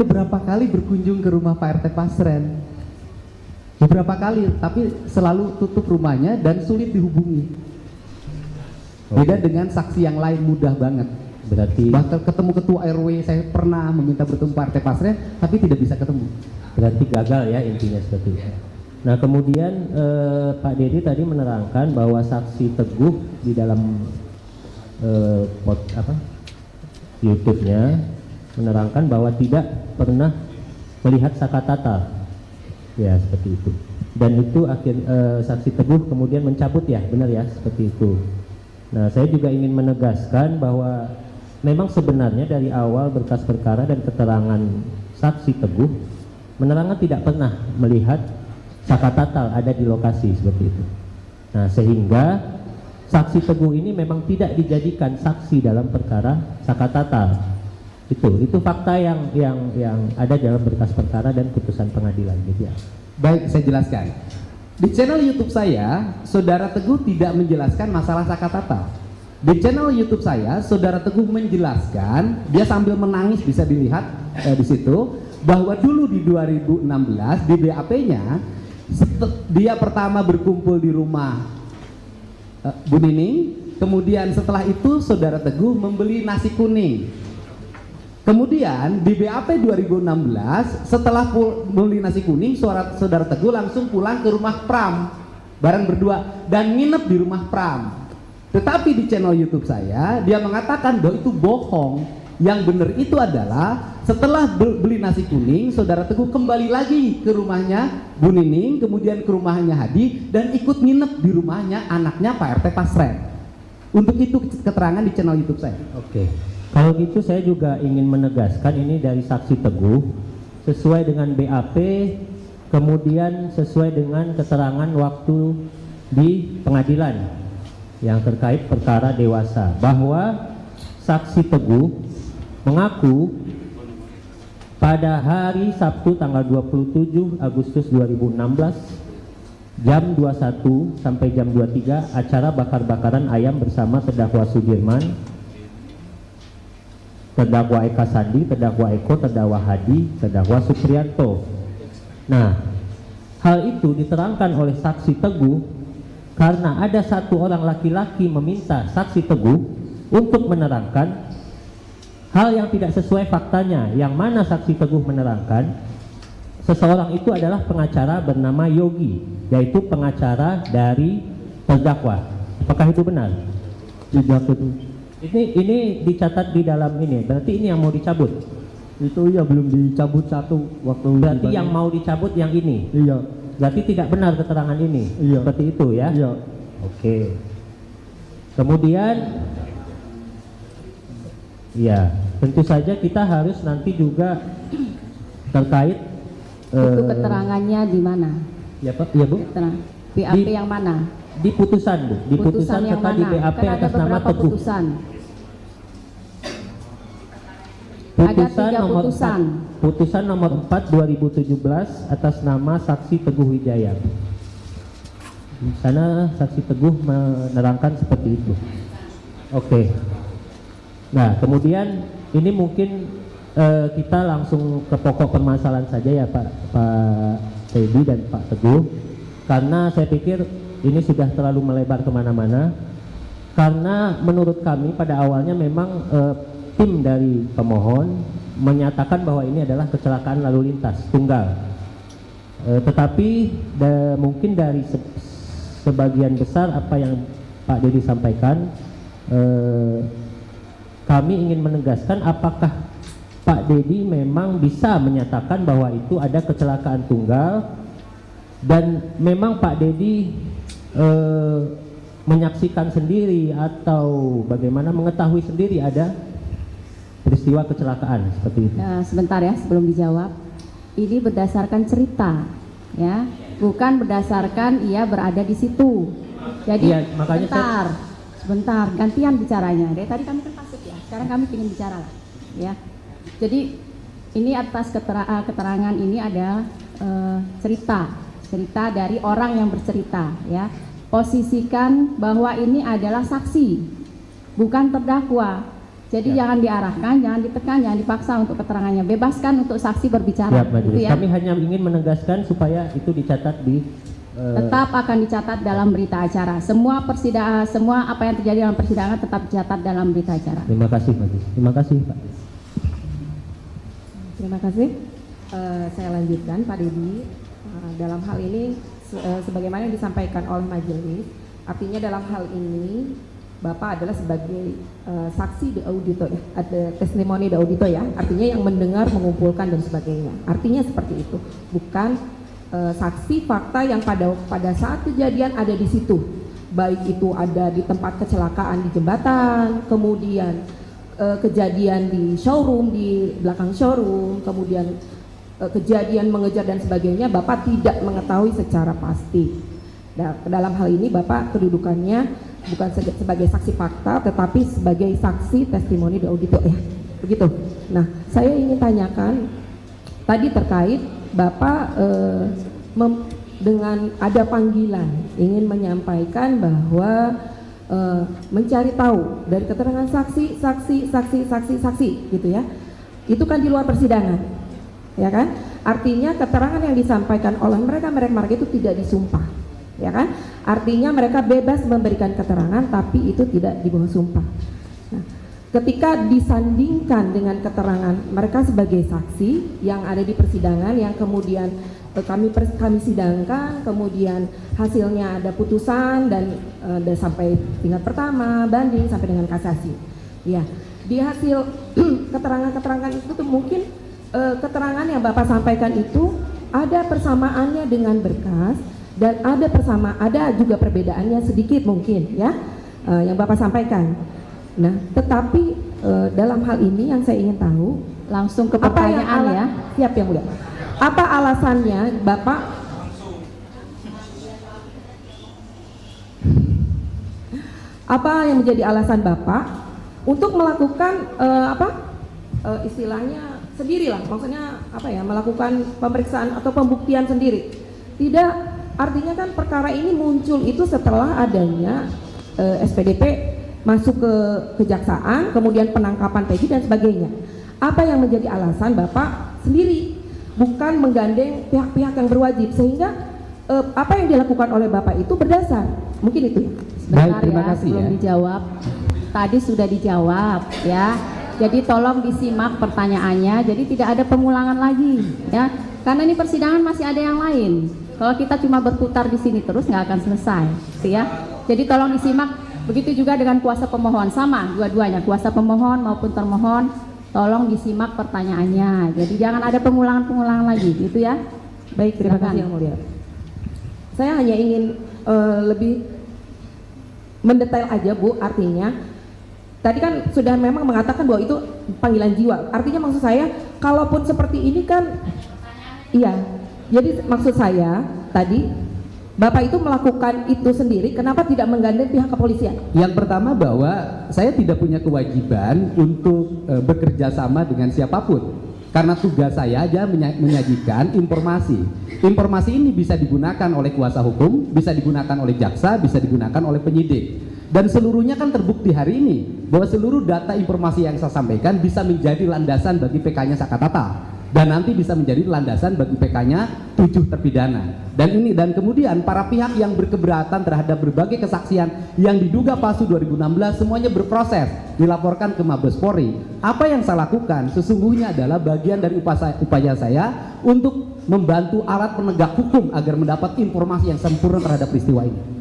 beberapa kali berkunjung ke rumah Pak RT Pasren. Beberapa kali, tapi selalu tutup rumahnya dan sulit dihubungi. Beda dengan saksi yang lain, mudah banget. Berarti Bahkan ketemu ketua RW, saya pernah meminta bertemu Pak RT Pasren, tapi tidak bisa ketemu. berarti gagal ya intinya seperti itu. Nah kemudian Pak Dedi tadi menerangkan bahwa saksi Teguh di dalam YouTube-nya menerangkan bahwa tidak pernah melihat Sakatata, ya seperti itu. Dan itu saksi Teguh kemudian mencabut ya, benar ya seperti itu. Nah saya juga ingin menegaskan bahwa memang sebenarnya dari awal berkas perkara dan keterangan saksi Teguh menerangkan tidak pernah melihat Sakatatal ada di lokasi seperti itu. Nah sehingga saksi Teguh ini memang tidak dijadikan saksi dalam perkara Sakatatal. Itu fakta yang ada dalam berkas perkara dan putusan pengadilan gitu ya. Baik, saya jelaskan. Di channel YouTube saya, Saudara Teguh tidak menjelaskan masalah Sakatatal. Di channel YouTube saya, Saudara Teguh menjelaskan, dia sambil menangis bisa dilihat di situ, bahwa dulu di 2016 di BAP-nya dia pertama berkumpul di rumah Bu Nining, kemudian setelah itu Saudara Teguh membeli nasi kuning. Kemudian di BAP 2016 setelah beli nasi kuning, Saudara Teguh langsung pulang ke rumah Pram bareng berdua dan nginep di rumah Pram. Tetapi di channel YouTube saya dia mengatakan bahwa itu bohong. Yang benar itu adalah setelah beli nasi kuning, Saudara Teguh kembali lagi ke rumahnya Bu Nining, kemudian ke rumahnya Hadi dan ikut nginep di rumahnya anaknya Pak RT Pasren. Untuk itu keterangan di channel YouTube saya. Oke. Kalau gitu saya juga ingin menegaskan ini dari saksi Teguh sesuai dengan BAP, kemudian sesuai dengan keterangan waktu di pengadilan yang terkait perkara dewasa, bahwa saksi Teguh mengaku pada hari Sabtu tanggal 27 Agustus 2016 jam 21 sampai jam 23 acara bakar-bakaran ayam bersama terdakwa Sudirman, terdakwa Eka Sandi, terdakwa Eko, terdakwa Hadi, terdakwa Supriyanto. Nah, hal itu diterangkan oleh saksi Teguh karena ada satu orang laki-laki meminta saksi Teguh untuk menerangkan hal yang tidak sesuai faktanya, yang mana saksi Teguh menerangkan seseorang itu adalah pengacara bernama Yogi, yaitu pengacara dari terdakwa. Apakah itu benar? Tidak itu. Ini dicatat di dalam ini, berarti ini yang mau dicabut. Itu ya belum dicabut satu waktu. Berarti yang mau dicabut yang ini. Iya. Berarti tidak benar keterangan ini. Iya. Seperti itu ya. Iya. Oke. Kemudian ya, tentu saja kita harus nanti juga terkait itu keterangannya di mana? Ya Pak, ya Bu. BAP yang mana? Di putusan Bu, di putusan yang serta mana? di BAP Kan ada atas nama beberapa Teguh. putusan. Putusan Ada 3 nomor putusan. 4, putusan nomor 4 2017 atas nama saksi Teguh Wijaya. Di sana saksi Teguh menerangkan seperti itu. Oke. Nah, kemudian ini mungkin kita langsung ke pokok permasalahan saja ya Pak Teddy dan Pak Teguh, karena saya pikir ini sudah terlalu melebar kemana-mana. Karena menurut kami pada awalnya memang tim dari pemohon menyatakan bahwa ini adalah kecelakaan lalu lintas tunggal, tetapi mungkin dari sebagian besar apa yang Pak Dedi sampaikan, kami ingin menegaskan apakah Pak Dedi memang bisa menyatakan bahwa itu ada kecelakaan tunggal dan memang Pak Dedi menyaksikan sendiri atau bagaimana mengetahui sendiri ada peristiwa kecelakaan seperti itu. Nah, sebentar ya sebelum dijawab. Ini berdasarkan cerita, ya, bukan berdasarkan ia berada di situ. Jadi ya, makanya sebentar, gantian bicaranya. Dari tadi kami kan pasif ya, sekarang kami ingin bicara lah, ya. Jadi ini atas keterangan ini ada cerita dari orang yang bercerita, ya. Posisikan bahwa ini adalah saksi, bukan terdakwa. Jadi Ya. jangan diarahkan, jangan ditekan, jangan dipaksa untuk keterangannya. Bebaskan untuk saksi berbicara. Siap majelis. Gitu ya. Kami hanya ingin menegaskan supaya itu dicatat di Tetap akan dicatat dalam berita acara. Semua persidangan, semua apa yang terjadi dalam persidangan tetap dicatat dalam berita acara. Terima kasih majelis. Terima kasih Pak. Terima kasih. Saya lanjutkan Pak Dedi. Dalam hal ini sebagaimana yang disampaikan oleh majelis, artinya dalam hal ini Bapak adalah sebagai saksi de audito ya, ada testimoni de audito ya, artinya yang mendengar, mengumpulkan dan sebagainya. Artinya seperti itu, bukan saksi fakta yang pada saat kejadian ada di situ, baik itu ada di tempat kecelakaan di jembatan, kemudian kejadian di showroom, di belakang showroom, kemudian kejadian mengejar dan sebagainya, Bapak tidak mengetahui secara pasti. Nah, dalam hal ini Bapak kedudukannya bukan sebagai saksi fakta, tetapi sebagai saksi testimoni de audito ya, begitu. Nah, saya ingin tanyakan tadi terkait Bapak dengan ada panggilan ingin menyampaikan bahwa mencari tahu dari keterangan saksi gitu ya, itu kan di luar persidangan ya kan, artinya keterangan yang disampaikan oleh mereka itu tidak disumpah ya kan, artinya mereka bebas memberikan keterangan tapi itu tidak di bawah sumpah. Nah, ketika disandingkan dengan keterangan mereka sebagai saksi yang ada di persidangan yang kemudian kami sidangkan, kemudian hasilnya ada putusan dan sampai tingkat pertama, banding sampai dengan kasasi. Ya, di hasil keterangan-keterangan itu tuh mungkin keterangan yang Bapak sampaikan itu ada persamaannya dengan berkas dan ada juga perbedaannya sedikit mungkin ya yang Bapak sampaikan. Nah, tetapi dalam hal ini yang saya ingin tahu, Langsung ke pertanyaan ya. siap yang mulia. Apa alasannya Bapak yang menjadi alasan Bapak untuk melakukan istilahnya sendirilah, maksudnya melakukan pemeriksaan atau pembuktian sendiri? Tidak, artinya kan perkara ini muncul itu setelah adanya SPDP masuk ke kejaksaan, kemudian penangkapan Peggy dan sebagainya. Apa yang menjadi alasan Bapak sendiri, bukan menggandeng pihak-pihak yang berwajib, sehingga apa yang dilakukan oleh Bapak itu berdasar? Mungkin itu. Baik, terima kasih Belum ya. dijawab. Tadi sudah dijawab ya. Jadi tolong disimak pertanyaannya. Jadi tidak ada pengulangan lagi ya. Karena ini persidangan masih ada yang lain. Kalau kita cuma berputar di sini terus nggak akan selesai, gitu ya. Jadi tolong disimak. Begitu juga dengan kuasa pemohon, sama dua-duanya, kuasa pemohon maupun termohon, tolong disimak pertanyaannya. Jadi jangan ada pengulangan-pengulangan lagi, gitu ya. Baik, terima Silakan. kasih yang mulia. Saya hanya ingin lebih mendetail aja Bu, artinya tadi kan sudah memang mengatakan bahwa itu panggilan jiwa. Artinya maksud saya, kalaupun seperti ini kan, iya. Jadi maksud saya tadi, Bapak itu melakukan itu sendiri, kenapa tidak menggandeng pihak kepolisian? Yang pertama bahwa saya tidak punya kewajiban untuk bekerja sama dengan siapapun. Karena tugas saya aja menyajikan informasi. Informasi ini bisa digunakan oleh kuasa hukum, bisa digunakan oleh jaksa, bisa digunakan oleh penyidik. Dan seluruhnya kan terbukti hari ini bahwa seluruh data informasi yang saya sampaikan bisa menjadi landasan bagi PK-nya Sakatata. Dan nanti bisa menjadi landasan bagi PK-nya 7 terpidana. Dan kemudian para pihak yang berkeberatan terhadap berbagai kesaksian yang diduga palsu 2016 semuanya berproses, dilaporkan ke Mabes Polri. Apa yang saya lakukan sesungguhnya adalah bagian dari upaya saya untuk membantu alat penegak hukum agar mendapat informasi yang sempurna terhadap peristiwa ini.